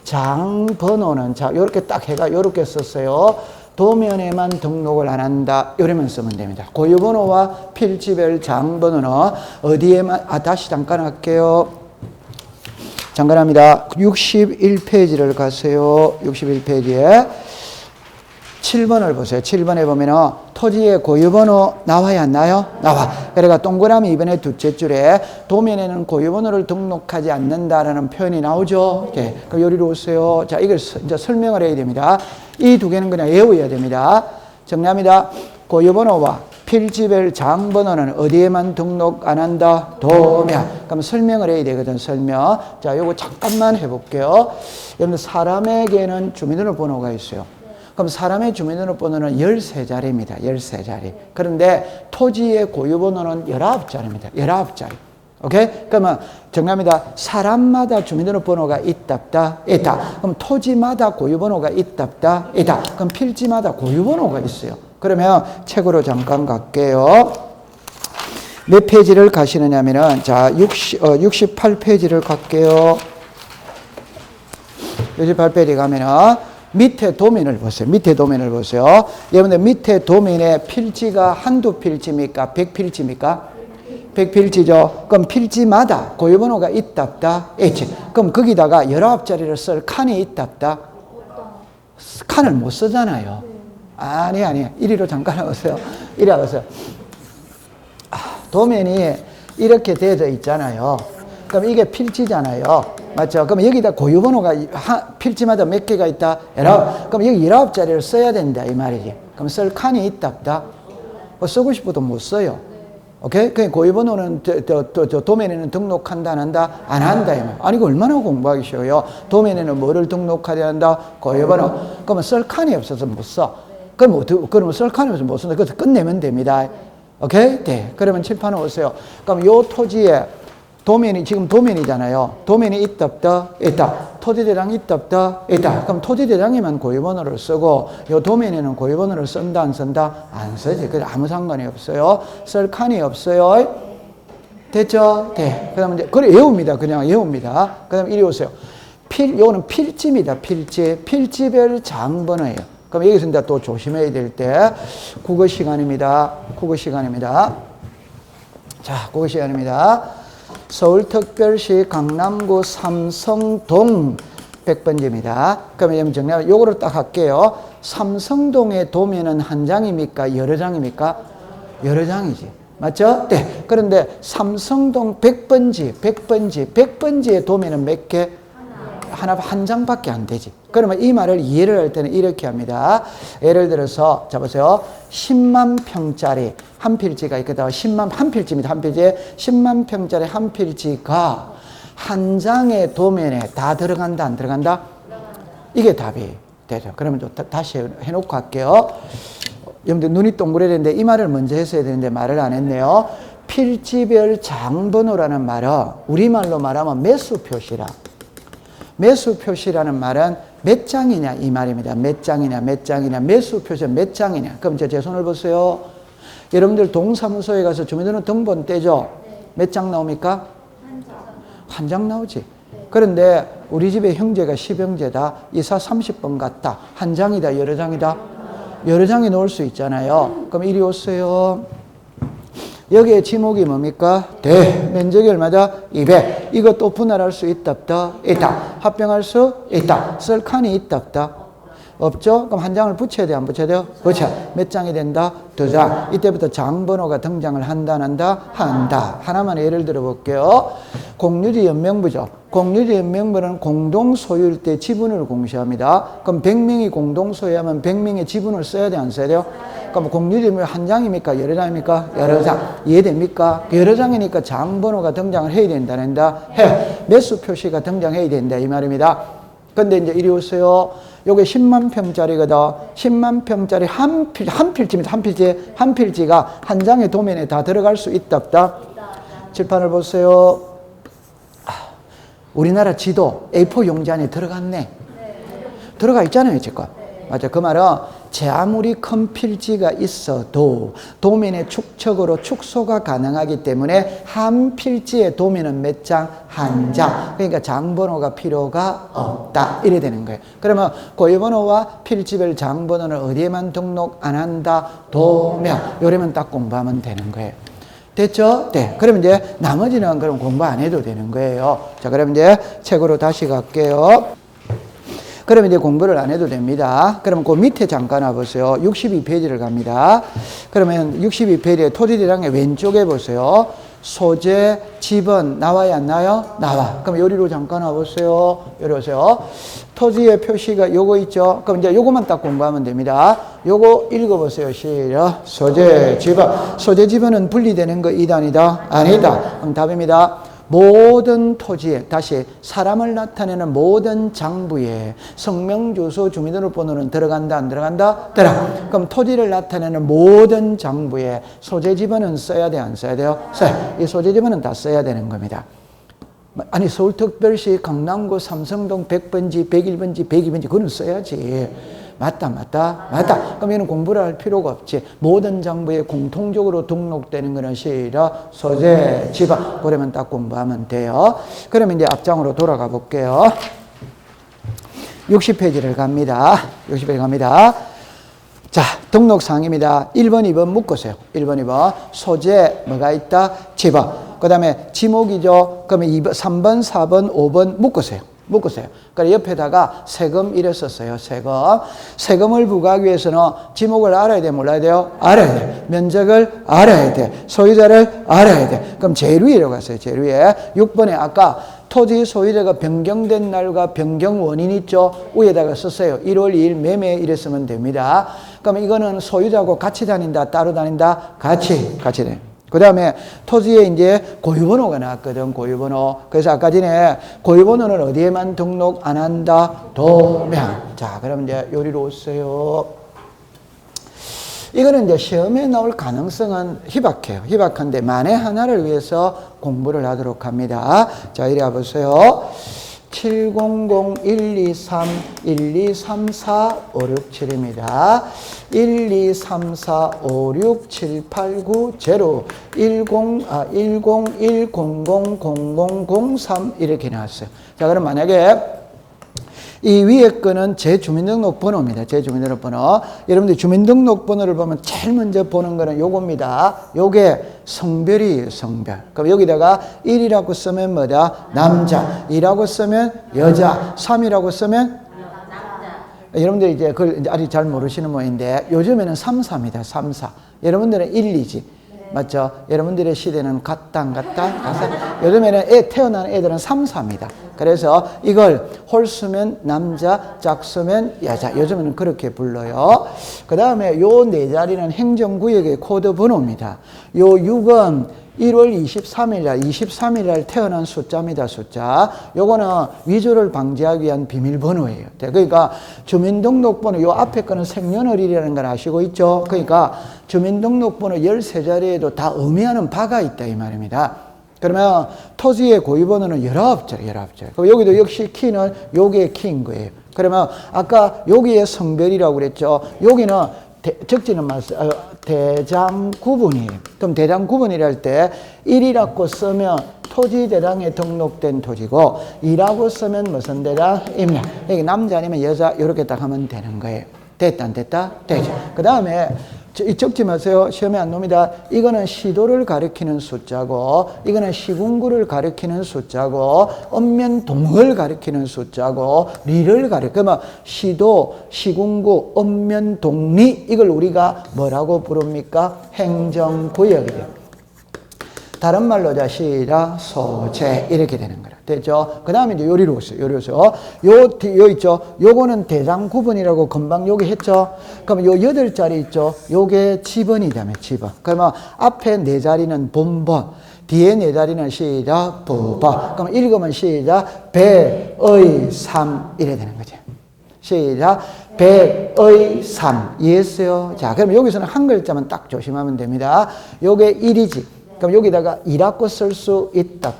장번호는, 자, 요렇게 딱 해가 요렇게 썼어요. 도면에만 등록을 안 한다. 이러면 쓰면 됩니다. 고유번호와 필지별 장번호는 어디에만, 다시 잠깐 할게요. 잠깐 합니다. 61페이지를 가세요. 61페이지에 7번을 보세요. 7번에 보면은 토지의 고유번호 나와야 안 나요? 나와. 그러니까 동그라미 이번에 둘째 줄에 도면에는 고유번호를 등록하지 않는다라는 표현이 나오죠. 네. 그럼 여기로 오세요. 자, 이걸 이제 설명을 해야 됩니다. 이 두 개는 그냥 외워야 됩니다. 정리합니다. 고유번호와 필지별 장번호는 어디에만 등록 안 한다? 도면. 그럼 설명을 해야 되거든, 설명. 자, 요거 잠깐만 해볼게요. 여러분, 사람에게는 주민등록번호가 있어요. 그럼 사람의 주민등록번호는 13자리입니다. 13자리. 그런데 토지의 고유번호는 19자리입니다. 19자리. 오케이? 그러면 정답입니다. 사람마다 주민등록번호가 있다. 그럼 토지마다 고유번호가 있다. 그럼 필지마다 고유번호가 있어요. 그러면 책으로 잠깐 갈게요. 몇 페이지를 가시느냐면은, 자, 68페이지를 갈게요. 68페이지 가면은, 밑에 도면을 보세요. 여러분들 밑에 도면에 필지가 한두 필지입니까? 100필지입니까? 100필지죠. 그럼 필지마다 고유번호가 있다. 그럼 거기다가 19자리를 쓸 칸이 있다. 칸을 못 쓰잖아요. 아니. 이리로 잠깐 오세요. 이리 와보세요. 도면이 이렇게 되어 있잖아요. 그럼 이게 필지잖아요. 맞죠? 그럼 여기다 고유번호가 필지마다 몇 개가 있다? 19. 그럼 여기 19자리를 써야 된다, 이 말이지. 그럼 쓸 칸이 있다. 뭐 쓰고 싶어도 못 써요. 오케이? 그냥 고유번호는 도면에는 등록한다, 안 한다? 안 한다. 아니, 이거 얼마나 공부하기 쉬워요? 도면에는 뭐를 등록하려 한다? 고유번호. 그러면 쓸 칸이 없어서 못 써. 그러면 쓸 칸이 없어서 못 쓴다. 그래서 끝내면 됩니다. 오케이? 네. 그러면 칠판에 오세요. 그럼 요 토지에 도면이, 지금 도면이잖아요. 도면이 있다. 토지대장 있다. 그럼 토지대장에만 고유번호를 쓰고, 요 도면에는 고유번호를 쓴다, 안 쓴다? 안 쓰지. 그래, 아무 상관이 없어요. 쓸 칸이 없어요. 됐죠? 네. 그 다음에 이제, 그래, 외웁니다. 그냥 외웁니다. 그 다음에 이리 오세요. 요거는 필지입니다. 필지별 장번호예요. 그럼 여기서 이제 또 조심해야 될 때, 국어 시간입니다. 자, 국어 시간입니다. 서울특별시 강남구 삼성동 100번지입니다. 그러면 정리하면 요거를 딱 할게요. 삼성동의 도면은 한 장입니까? 여러 장입니까? 여러 장이지. 맞죠? 네. 그런데 삼성동 100번지의 도면은 몇 개? 한 장밖에 안 되지. 그러면 이 말을 이해를 할 때는 이렇게 합니다. 예를 들어서 자 보세요. 10만 평짜리 한 필지가 있거든. 10만 한 필지입니다. 한 필지에 10만 평짜리 한 필지가 한 장의 도면에 다 들어간다 안 들어간다? 이게 답이 되죠. 그러면 좀 다시 해놓고 할게요. 여러분들 눈이 동그래졌는데 이 말을 먼저 했어야 되는데 말을 안 했네요. 필지별 장번호라는 말은 우리말로 말하면 매수 표시라. 매수 표시라는 말은 몇 장이냐 이 말입니다. 몇 장이냐 몇 장이냐 매수 표시는 몇 장이냐. 그럼 제 손을 보세요. 여러분들 동사무소에 가서 주민등록 등본 떼죠. 몇 장 나옵니까? 한 장 나오지. 그런데 우리 집에 형제가 10형제다. 이사 30번 갔다. 한 장이다 여러 장이다? 여러 장이 놓을 수 있잖아요. 그럼 이리 오세요. 여기에 지목이 뭡니까? 대. 면적이 얼마다? 200. 이것도 분할할 수 있다 없다? 있다. 합병할 수 있다. 쓸 칸이 있다 없다? 없죠? 그럼 한 장을 붙여야 돼? 안 붙여야 돼요? 붙여. 몇 장이 된다? 2장. 이때부터 장번호가 등장을 한다 안 한다? 한다. 하나만 예를 들어 볼게요. 공유지 연명부죠. 공유지 연명부는 공동 소유일 때 지분을 공시합니다. 그럼 100명이 공동 소유하면 100명의 지분을 써야 돼? 안 써야 돼요? 그럼 공유지 한 장입니까? 여러 장입니까? 여러 장. 이해됩니까? 여러 장이니까 장번호가 등장을 해야 된다 안 한다? 해. 매수 표시가 등장해야 된다 이 말입니다. 근데 이제 이리 오세요. 요게 10만 평짜리거든. 10만 평짜리 한 필지입니다. 한 필지가 한 장의 도면에 다 들어갈 수 있다 없다? 칠판을 보세요. 우리나라 지도 A4 용지 안에 들어갔네. 들어가 있잖아요, 지금. 맞아. 그 말은 제 아무리 큰 필지가 있어도 도면의 축척으로 축소가 가능하기 때문에 한 필지의 도면은 몇 장? 한 장. 그러니까 장번호가 필요가 없다. 이래 되는 거예요. 그러면 고유번호와 필지별 장번호는 어디에만 등록 안 한다? 도면. 요래만 딱 공부하면 되는 거예요. 됐죠? 네. 그러면 이제 나머지는 그럼 공부 안 해도 되는 거예요. 자, 그럼 이제 책으로 다시 갈게요. 그러면 이제 공부를 안 해도 됩니다. 그러면 그 밑에 잠깐 와보세요. 62페이지를 갑니다. 그러면 62페이지에 토지대장의 왼쪽에 보세요. 소재, 지번 나와야 안 나요? 나와. 그럼 요리로 잠깐 와보세요. 요리 오세요. 토지의 표시가 요거 있죠? 그럼 이제 요거만 딱 공부하면 됩니다. 요거 읽어보세요. 시작. 소재, 지번. 소재, 지번은 분리되는 거 이단이다? 아니다. 그럼 답입니다. 모든 토지에, 다시 사람을 나타내는 모든 장부에 성명, 주소, 주민등록번호는 들어간다 안 들어간다? 들어가. 그럼 토지를 나타내는 모든 장부에 소재 지번은 써야 돼 안 써야 돼요? 써요. 이 소재 지번은 다 써야 되는 겁니다. 아니 서울특별시 강남구 삼성동 100번지 101번지 102번지 그건 써야지. 맞다. 그럼 얘는 공부를 할 필요가 없지. 모든 장부에 공통적으로 등록되는 것은 시라 소재, 지번. 그러면 딱 공부하면 돼요. 그러면 이제 앞장으로 돌아가 볼게요. 60페이지를 갑니다. 60페이지 갑니다. 자, 등록사항입니다. 1번, 2번 묶으세요. 1번, 2번. 소재, 뭐가 있다? 지번. 그 다음에 지목이죠. 그러면 2번, 3번, 4번, 5번 묶으세요. 그래 옆에다가 세금 이래 썼어요. 세금을 부과하기 위해서는 지목을 알아야 돼, 몰라야 돼요? 알아야 돼. 면적을 알아야 돼. 소유자를 알아야 돼. 그럼 제일 위로 갔어요. 제일 위에 6번에 아까 토지 소유자가 변경된 날과 변경 원인 있죠? 위에다가 썼어요. 1월 2일 매매 이랬으면 됩니다. 그럼 이거는 소유자하고 같이 다닌다, 따로 다닌다? 같이 다닌다. 그 다음에 토지에 이제 고유번호가 나왔거든, 고유번호. 그래서 아까 전에 고유번호는 어디에만 등록 안 한다? 도면. 자, 그럼 이제 요리로 오세요. 이거는 이제 시험에 나올 가능성은 희박해요. 희박한데 만에 하나를 위해서 공부를 하도록 합니다. 자, 이리 와보세요. 700-123-1234-567입니다. 1234-567890 1010100003 이렇게 나왔어요. 자, 그럼 만약에 이 위에 거는 제 주민등록번호입니다. 제 주민등록번호. 여러분들 주민등록번호를 보면 제일 먼저 보는 거는 요겁니다. 요게 성별이에요, 성별. 그럼 여기다가 1이라고 쓰면 뭐다? 남자. 2라고 쓰면 여자. 3이라고 쓰면 여러분들 이제 그걸 아직 잘 모르시는 모양인데 요즘에는 3, 4입니다. 3, 4. 여러분들은 1, 2지. 맞죠? 여러분들의 시대는 같다. 요즘에는 태어난 애들은 3, 4입니다. 그래서 이걸 홀수면 남자, 짝수면 여자. 요즘에는 그렇게 불러요. 그 다음에 요 네 자리는 행정구역의 코드 번호입니다. 요 6은 1월 23일 날 태어난 숫자입니다, 숫자. 요거는 위조를 방지하기 위한 비밀번호예요. 그러니까 주민등록번호, 요 앞에 거는 생년월일이라는 걸 아시고 있죠? 그러니까 주민등록번호 13자리에도 다 의미하는 바가 있다, 이 말입니다. 그러면 토지의 고유번호는 19자리. 그럼 여기도 역시 키는 요게 키인 거예요. 그러면 아까 여기에 성별이라고 그랬죠? 여기는 적지는 마세요. 대장 구분이에요. 그럼 대장 구분이라 할 때 1이라고 쓰면 토지 대장에 등록된 토지고 2라고 쓰면 무슨 대장? 임야. 여기 남자 아니면 여자 이렇게 딱 하면 되는 거예요. 됐다 안 됐다? 되죠. 그 다음에 적지 마세요. 시험에 안 놉니다. 이거는 시도를 가리키는 숫자고 이거는 시군구를 가리키는 숫자고 읍면동을 가리키는 숫자고 리를 그러면 시도, 시군구, 읍면동리 이걸 우리가 뭐라고 부릅니까? 행정구역이에요. 다른 말로 시작, 소재 이렇게 되는 거라. 됐죠? 그 다음에 이제 요리로 오세요. 요 있죠? 요거는 대장 구분이라고 금방 요게 했죠? 그럼 요 8자리 있죠? 요게 지번이라며, 지번. 그러면 앞에 4자리는 본번, 뒤에 4자리는 시작, 부번. 그럼 읽으면 시작, 백의 삼 이래 되는 거죠. 시작, 백의 삼. 이해했어요? 자, 그럼 여기서는 한 글자만 딱 조심하면 됩니다. 요게 1이지. 그럼 여기다가 2라고 쓸 수 있다.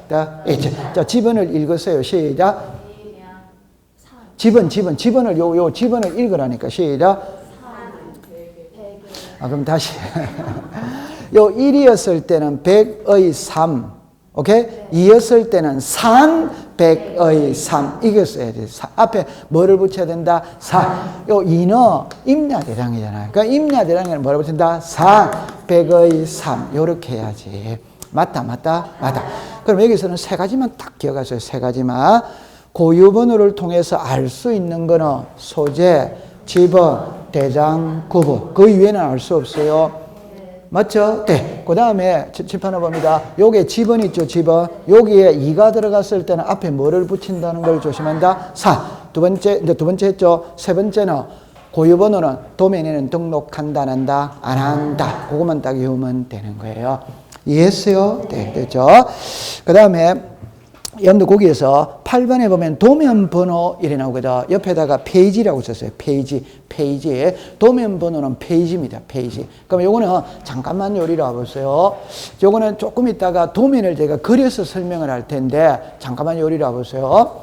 자, 지번을 읽으세요. 시작. 지번을 요 지번을 읽으라니까. 시작. 그럼 다시. 요 1이었을 때는 100의 3. 오케이? 2였을 때는 산 100의 3. 이거 써야 돼. 앞에 뭐를 붙여야 된다? 산. 요 2는 임야대장이잖아요. 그러니까 임야대장에는 뭐를 붙인다? 산 100의 3. 요렇게 해야지. 맞다. 그럼 여기서는 3가지만 딱 기억하세요. 3가지만. 고유번호를 통해서 알 수 있는 거는 소재, 지번, 대장, 구분. 그 이외에는 알 수 없어요. 맞죠? 네. 그 다음에 칠판을 봅니다. 요게 지번 있죠, 지번. 여기에 2가 들어갔을 때는 앞에 뭐를 붙인다는 걸 조심한다? 사. 두 번째 했죠? 세 번째는 고유번호는 도면에는 등록한다, 안 한다? 안 한다. 그것만 딱 외우면 되는 거예요. 이해했어요? 네, 됐죠? 그 다음에 여러분들 거기에서 8번에 보면 도면 번호 이래 나오거든. 옆에다가 페이지라고 썼어요. 페이지. 도면 번호는 페이지입니다. 페이지. 그럼 요거는 잠깐만 요리로 와보세요. 요거는 조금 있다가 도면을 제가 그려서 설명을 할 텐데 잠깐만 요리로 와보세요.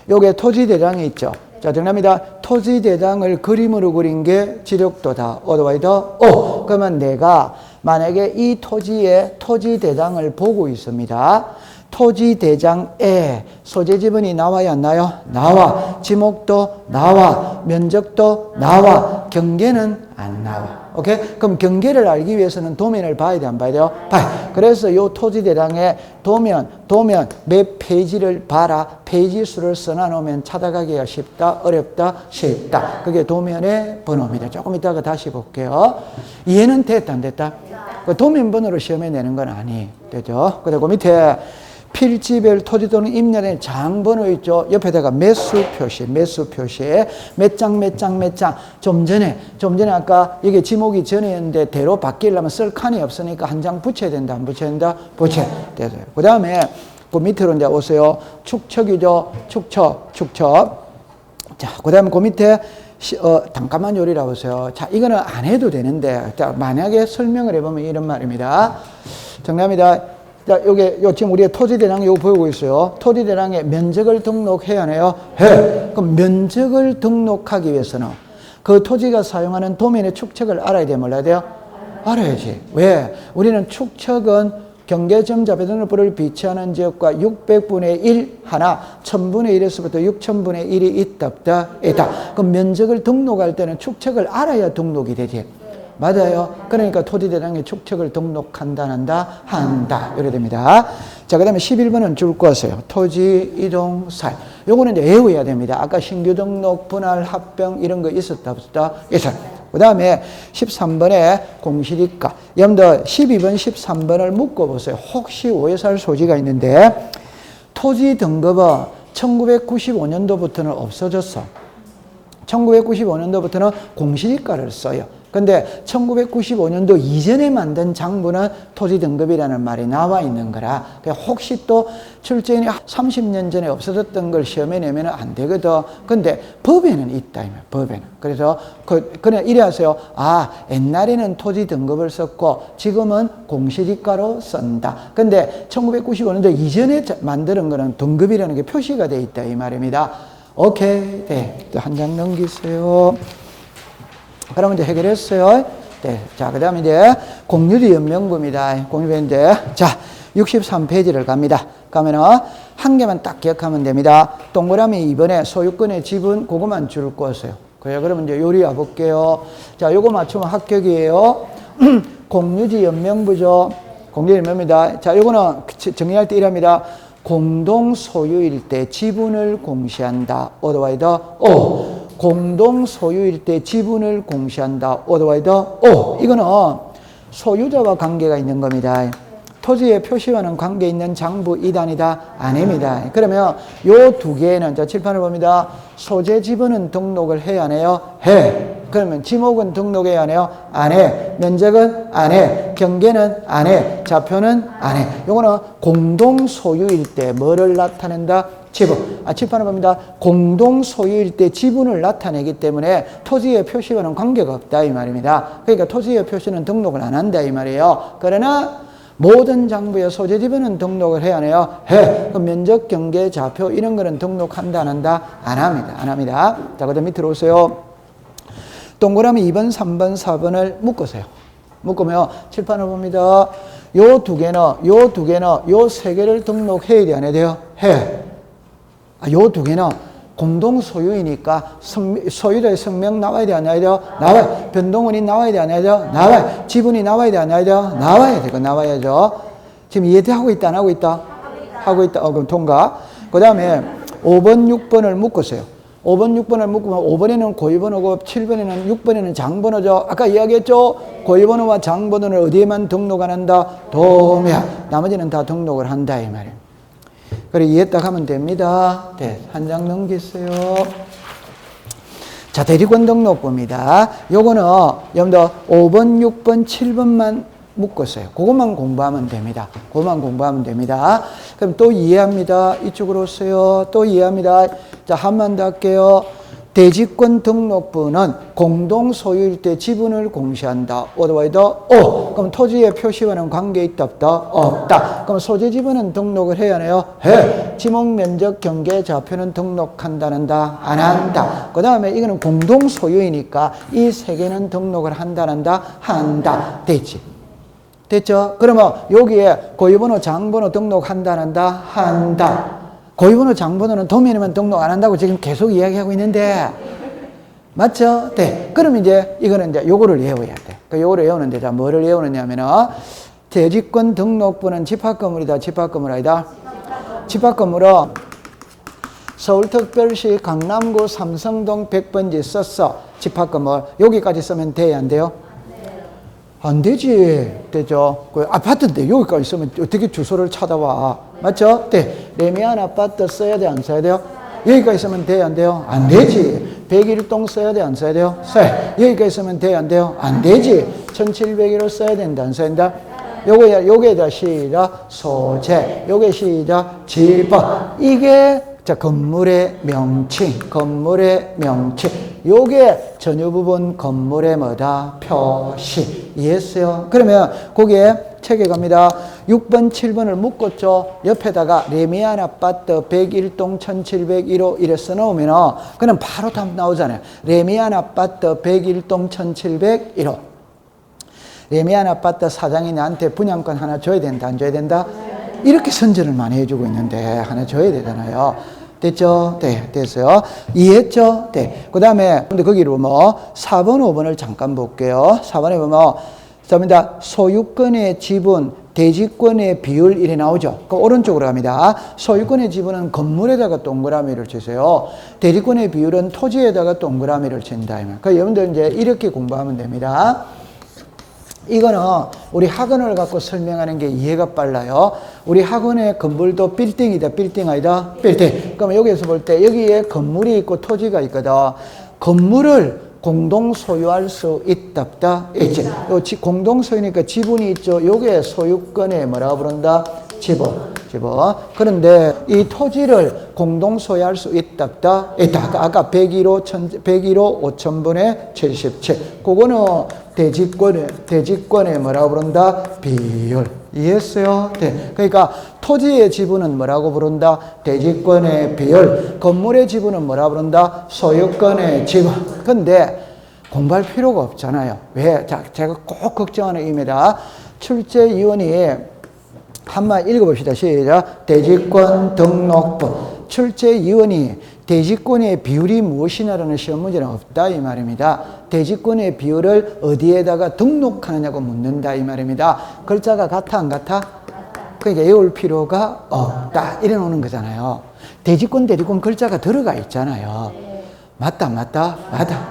요게 토지대장이 있죠. 자, 정답입니다. 토지대장을 그림으로 그린 게 지력도다. 어드와이더 O. 그러면 내가 만약에 이 토지의 토지대장을 보고 있습니다. 토지대장에 소재지번이 나와야 안 나요? 나와. 지목도 나와. 면적도 나와. 경계는 안 나와. 오케이? 그럼 경계를 알기 위해서는 도면을 봐야 돼, 안 봐야 돼요? 봐요. 그래서 요 토지대장에 도면 몇 페이지를 봐라. 페이지 수를 써놔놓으면 찾아가기가 쉽다, 어렵다, 쉽다. 그게 도면의 번호입니다. 조금 이따가 다시 볼게요. 이해는 됐다, 안 됐다? 그 도면 번호로 시험에 내는 건 아니에요. 되죠? 그리고 밑에 필지별 토지 또는 임야의 장번호 있죠. 옆에다가 매수 표시. 몇 장. 좀 전에 아까 이게 지목이 전이었는데 대로 바뀌려면 쓸 칸이 없으니까 한 장 붙여야 된다. 안 붙여야 된다? 붙여야 돼요. 그 다음에 그 밑으로 이제 오세요. 축척이죠. 축척. 자, 그 다음에 그 밑에 잠깐만 요리라 보세요. 자, 이거는 안 해도 되는데, 자, 만약에 설명을 해보면 이런 말입니다. 정답입니다. 자, 요 지금 우리가 토지대장 요거 보이고 있어요. 토지대장에 면적을 등록해야 하네요. 해. 그럼 면적을 등록하기 위해서는 그 토지가 사용하는 도면의 축척을 알아야 돼요, 몰라야 돼요? 알아야지. 왜? 우리는 축척은 경계점자배등록부를 비치하는 지역과 600분의 1 하나, 1000분의 1에서부터 6000분의 1이 있다, 없다? 있다. 그럼 면적을 등록할 때는 축척을 알아야 등록이 되지. 맞아요. 그러니까 토지대장에 축척을 등록한다, 한다. 이렇게 됩니다. 자, 그 다음에 11번은 줄 거세요. 토지, 이동, 살. 요거는 이제 외워야 됩니다. 아까 신규 등록, 분할, 합병, 이런 거 있었다, 없었다? 있어요. 그 다음에 13번에 공시지가. 여러분들 12번, 13번을 묶어보세요. 혹시 오해 살 소지가 있는데, 토지 등급은 1995년도부터는 없어졌어. 1995년도부터는 공시지가를 써요. 근데 1995년도 이전에 만든 장부는 토지 등급이라는 말이 나와 있는 거라. 혹시 또 출제인이 30년 전에 없어졌던 걸 시험에 내면 안 되거든. 근데 법에는 있다, 법에는. 그래서 그냥 이래 하세요. 아, 옛날에는 토지 등급을 썼고 지금은 공시지가로 쓴다. 근데 1995년도 이전에 만드는 거는 등급이라는 게 표시가 돼 있다, 이 말입니다. 오케이. 네. 한 장 넘기세요. 그러면 이제 해결했어요. 네. 자, 그 다음에 이제 공유지 연명부입니다. 공유지인데, 자, 63페이지를 갑니다. 가면은 한 개만 딱 기억하면 됩니다. 동그라미 이번에 소유권의 지분, 그거만 줄 거세요. 그래요. 그러면 이제 요리 와볼게요. 자, 요거 맞추면 합격이에요. 공유지 연명부죠. 공유지 연명입니다. 자, 요거는 정리할 때 이랍니다. 공동 소유일 때 지분을 공시한다. otherwise, 공동 소유일 때 지분을 공시한다. otherwise, 이거는 소유자와 관계가 있는 겁니다. 토지의 표시와는 관계 있는 장부 이단이다. 아닙니다. 그러면 요 두 개는, 자, 칠판을 봅니다. 소재 지분은 등록을 해야 안 해요? 해. 그러면 지목은 등록해야 안 해요? 안 해. 면적은 안 해. 경계는 안 해. 좌표는 안 해. 요거는 공동 소유일 때 뭐를 나타낸다? 지분. 칠판을 봅니다. 공동 소유일 때 지분을 나타내기 때문에 토지의 표시와는 관계가 없다, 이 말입니다. 그러니까 토지의 표시는 등록을 안 한다, 이 말이에요. 그러나 모든 장부의 소재 지분은 등록을 해야 해요? 해. 그럼 면적, 경계, 좌표 이런 거는 등록한다, 안 한다? 안 합니다. 안 합니다. 자, 그 다음 밑으로 오세요. 동그라미 2번, 3번, 4번을 묶으세요. 묶으면 칠판을 봅니다. 요 두 개는, 요 세 개를 등록해야 돼, 안 해야 돼요? 해. 요 두 개는 공동 소유이니까 소유자의 성명 나와야 돼, 안 나와야 돼요? 나와요. 변동원이 나와야 돼, 안 나와야 돼요? 나와요. 지분이 나와야 돼, 안 나와야 돼요? 나와야 돼. 나와야죠. 지금 이해하고 있다, 안 하고 있다? 하고 있다. 그럼 통과. 그 다음에 5번, 6번을 묶으세요. 5번, 6번을 묶으면 5번에는 고유번호고 7번에는 6번에는 장번호죠. 아까 이야기했죠? 고유번호와 장번호는 어디에만 등록 안 한다? 도면. 나머지는 다 등록을 한다, 이 말이에요. 그래, 이해딱 하면 됩니다. 네, 한 장 넘기세요. 자, 대리권 등록부입니다. 요거는 여러분들 5번, 6번, 7번만 묶었어요. 그것만 공부하면 됩니다. 그것만 공부하면 됩니다. 그럼 또 이해합니다. 이쪽으로 오세요. 또 이해합니다. 자, 한 번 더 할게요. 대지권 등록부는 공동 소유일 때 지분을 공시한다. otherwise, 그럼 토지의 표시와는 관계 있다, 없다? 없다. 그럼 소재 지분은 등록을 해야 하네요? 해. 지목, 면적, 경계, 좌표는 등록한다는다? 안 한다. 그 다음에 이거는 공동 소유이니까 이 세 개는 등록을 한다, 안 한다? 한다. 됐지? 됐죠? 그러면 여기에 고유번호, 장번호 등록한다, 안 한다? 한다. 고유번호, 장번호는 도면에만 등록 안 한다고 지금 계속 이야기하고 있는데, 맞죠? 네. 그럼 이제 이거는 이제 요거를 외워야 돼. 그 요거를 외우는데, 자, 뭐를 외우느냐 하면은, 대지권 등록부는 집합건물이다, 집합건물 아니다? 집합건물은 서울특별시 강남구 삼성동 100번지 썼어. 집합건물. 여기까지 쓰면 돼, 안 돼요? 안 되지. 되죠. 그 아파트인데 여기까지 쓰면 어떻게 주소를 찾아와. 맞죠? 네. 레미안 아파트 써야 돼, 안 써야 돼요? 여기까지 쓰면 돼, 안 돼요? 안 되지. 101동 써야 돼, 안 써야 돼요? 써야. 여기까지 쓰면 돼, 안 돼요? 안 되지. 1701호 써야 된다, 안 써야 된다? 요게다 시작 소재. 요게 시작 지번. 이게 자, 건물의 명칭, 건물의 명칭. 요게 전유 부분 건물의 뭐다? 표시. 이해했어요? 그러면 거기에 책에 갑니다. 6번, 7번을 묶었죠. 옆에다가 레미안 아파트 101동 1701호 이래 써놓으면 그냥 바로 답 나오잖아요. 레미안 아파트 101동 1701호. 레미안 아파트 사장이 나한테 분양권 하나 줘야 된다, 안 줘야 된다? 이렇게 선전을 많이 해주고 있는데 하나 줘야 되잖아요. 됐죠? 네, 됐어요. 이해했죠? 네. 그 다음에, 근데 거기로 뭐, 4번, 5번을 잠깐 볼게요. 4번에 보면, 자, 소유권의 지분, 대지권의 비율, 이래 나오죠? 그 오른쪽으로 갑니다. 소유권의 지분은 건물에다가 동그라미를 치세요. 대지권의 비율은 토지에다가 동그라미를 친다. 그 여러분들 이제 이렇게 공부하면 됩니다. 이거는 우리 학원을 갖고 설명하는 게 이해가 빨라요. 우리 학원의 건물도 빌딩이다, 빌딩 아니다? 빌딩. 그럼 여기에서 볼 때 여기에 건물이 있고 토지가 있거든. 건물을 공동 소유할 수 있다, 없다? 있지. 공동 소유니까 지분이 있죠. 요게 소유권에 뭐라고 부른다? 지분. 그런데 이 토지를 공동 소유할 수 있다, 없다? 있다. 아까 101호 5,000분의 77. 그거는 대지권에 뭐라고 부른다? 비율. 이해했어요? 네. 그러니까 토지의 지분은 뭐라고 부른다? 대지권의 비율. 건물의 지분은 뭐라고 부른다? 소유권의 지분. 근데 공부할 필요가 없잖아요. 왜? 자, 제가 꼭 걱정하는 의미다. 출제위원이 한번 읽어봅시다. 시작. 대지권 등록부. 출제위원이 대지권의 비율이 무엇이냐라는 시험 문제는 없다 이 말입니다. 대지권의 비율을 어디에다가 등록하느냐고 묻는다 이 말입니다. 글자가 같아 안 같아? 그러니까 외울 필요가 없다 이래 놓는 거잖아요. 대지권 글자가 들어가 있잖아요. 맞다.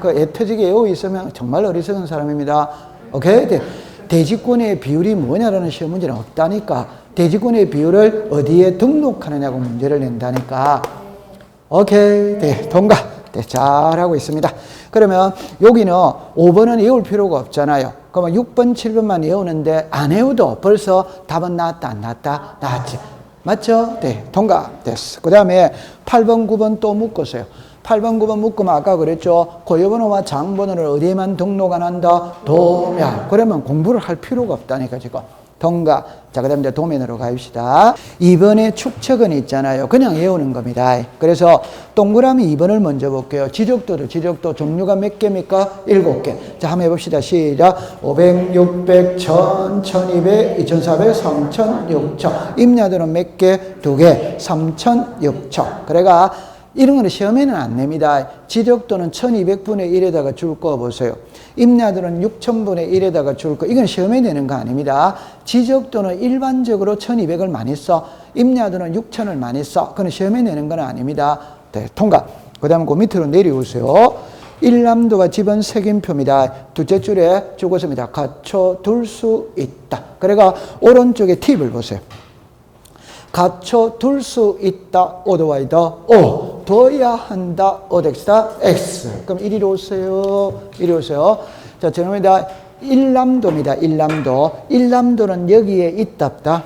그 애터지게 외우고 있으면 정말 어리석은 사람입니다. 오케이? 대지권의 비율이 뭐냐라는 시험 문제는 없다니까. 대지권의 비율을 어디에 등록하느냐고 문제를 낸다니까. 오케이. 네, 통과. 네, 잘하고 있습니다. 그러면 여기는 5번은 외울 필요가 없잖아요. 그러면 6번, 7번만 외우는데 안 외워도 벌써 답은 나왔다, 안 나왔다? 나왔지. 맞죠? 네, 통과. 됐어. 그 다음에 8번, 9번 또 묶었어요. 8번, 9번 묶으면 아까 그랬죠. 고유번호와 장번호를 어디에만 등록 안 한다? 도면. 그러면 공부를 할 필요가 없다니까, 지금. 통과. 자, 그 다음 이제 도면으로 가봅시다. 2번에 축척은 있잖아요. 그냥 외우는 겁니다. 그래서 동그라미 2번을 먼저 볼게요. 지적도 종류가 몇 개입니까? 7개. 자, 한번 해봅시다. 시작. 500, 600, 1000, 1200, 2400, 3000, 6000. 임야도는 몇 개? 2개. 3000, 6000. 그래가 이런 거는 시험에는 안 냅니다. 지적도는 1200분의 1에다가 줄 거 보세요. 임야도는 6000분의 1에다가 줄 거. 이건 시험에 내는 거 아닙니다. 지적도는 일반적으로 1200을 많이 써. 임야도는 6000을 많이 써. 그건 시험에 내는 건 아닙니다. 네, 통과. 그 다음 그 밑으로 내려오세요. 일람도가 지번 색임표입니다. 둘째 줄에 적었습니다. 갖춰둘 수 있다. 그래가 오른쪽에 팁을 보세요. 갖춰둘 수 있다. 오더와이더 오. 둬야 한다. 오덱스다. X. 그럼 이리로 오세요. 자, 죄송합니다. 일람도입니다. 일람도는 여기에 있답다.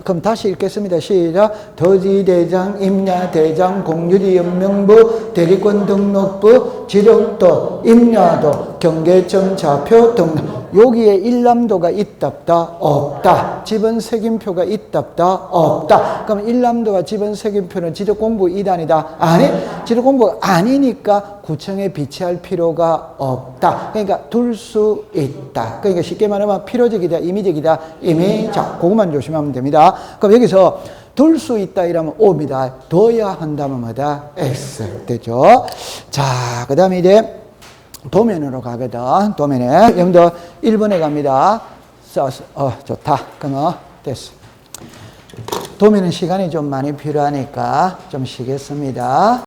그럼 다시 읽겠습니다. 시작. 더지대장, 임야대장, 공유지 연명부, 대리권 등록부, 지적도, 임야도, 경계점 좌표 등록. 여기에 일람도가 있답다? 없다. 지번 색임표가 있답다? 없다. 그럼 일람도와 지번 색임표는 지적공부 2단이다? 아니, 지적공부 아니니까 구청에 비치할 필요가 없다. 그러니까 둘 수 있다. 그러니까 쉽게 말하면 필요적이다, 임의적이다, 자, 그것만 조심하면 됩니다. 그럼 여기서 둘 수 있다 이러면 O입니다. 둬야 한다면 뭐다? X. 되죠? 자, 그 다음에 이제 도면으로 가거든. 도면에. 여러분들 1번에 갑니다. 좋다. 그러면 됐어. 도면은 시간이 좀 많이 필요하니까 좀 쉬겠습니다.